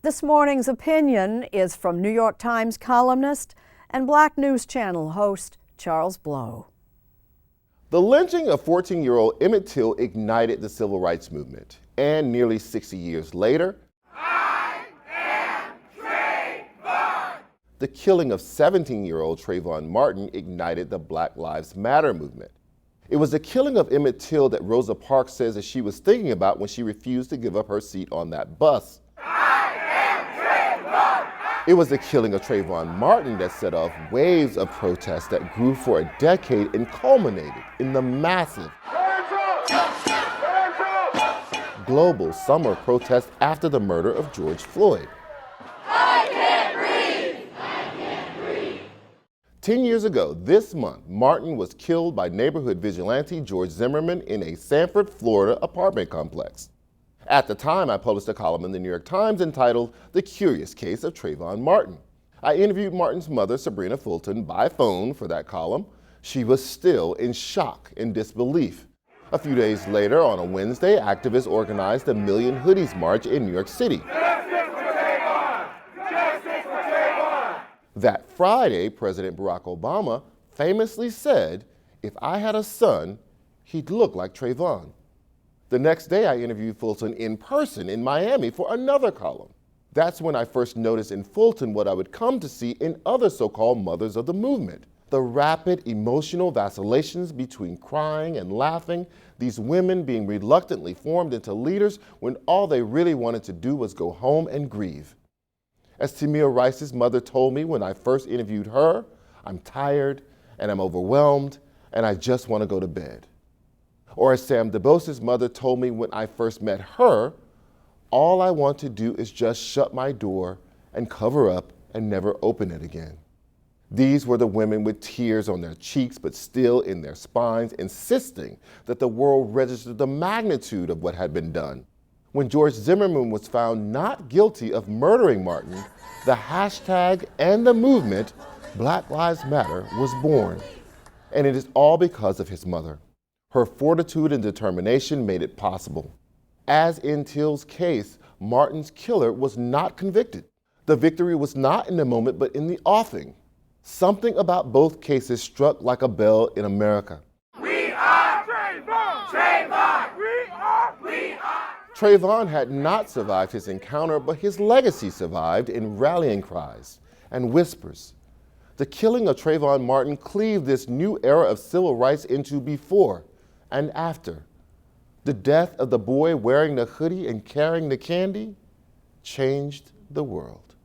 This morning's opinion is from New York Times columnist and Black News Channel host Charles Blow. The lynching of 14-year-old Emmett Till ignited the civil rights movement. And nearly 60 years later, I am Trayvon! The killing of 17-year-old Trayvon Martin ignited the Black Lives Matter movement. It was the killing of Emmett Till that Rosa Parks says that she was thinking about when she refused to give up her seat on that bus. It was the killing of Trayvon Martin that set off waves of protests that grew for a decade and culminated in the massive global summer protest after the murder of George Floyd. I can't breathe! I can't breathe! 10 years ago this month, Martin was killed by neighborhood vigilante George Zimmerman in a Sanford, Florida apartment complex. At the time, I published a column in the New York Times entitled The Curious Case of Trayvon Martin. I interviewed Martin's mother, Sabrina Fulton, by phone for that column. She was still in shock and disbelief. A few days later, on a Wednesday, activists organized a Million Hoodies March in New York City. Justice for Trayvon! Justice for Trayvon! That Friday, President Barack Obama famously said, "If I had a son, he'd look like Trayvon." The next day, I interviewed Fulton in person in Miami for another column. That's when I first noticed in Fulton what I would come to see in other so-called mothers of the movement. The rapid emotional vacillations between crying and laughing, these women being reluctantly formed into leaders when all they really wanted to do was go home and grieve. As Tamir Rice's mother told me when I first interviewed her, "I'm tired and I'm overwhelmed and I just want to go to bed." Or as Sam DeBose's mother told me when I first met her, "All I want to do is just shut my door and cover up and never open it again." These were the women with tears on their cheeks but still in their spines, insisting that the world register the magnitude of what had been done. When George Zimmerman was found not guilty of murdering Martin, the hashtag and the movement Black Lives Matter was born. And it is all because of his mother. Her fortitude and determination made it possible. As in Till's case, Martin's killer was not convicted. The victory was not in the moment, but in the offing. Something about both cases struck like a bell in America. We are Trayvon! Trayvon! We are! Trayvon had not survived his encounter, but his legacy survived in rallying cries and whispers. The killing of Trayvon Martin cleaved this new era of civil rights into before and after. The death of the boy wearing the hoodie and carrying the candy changed the world.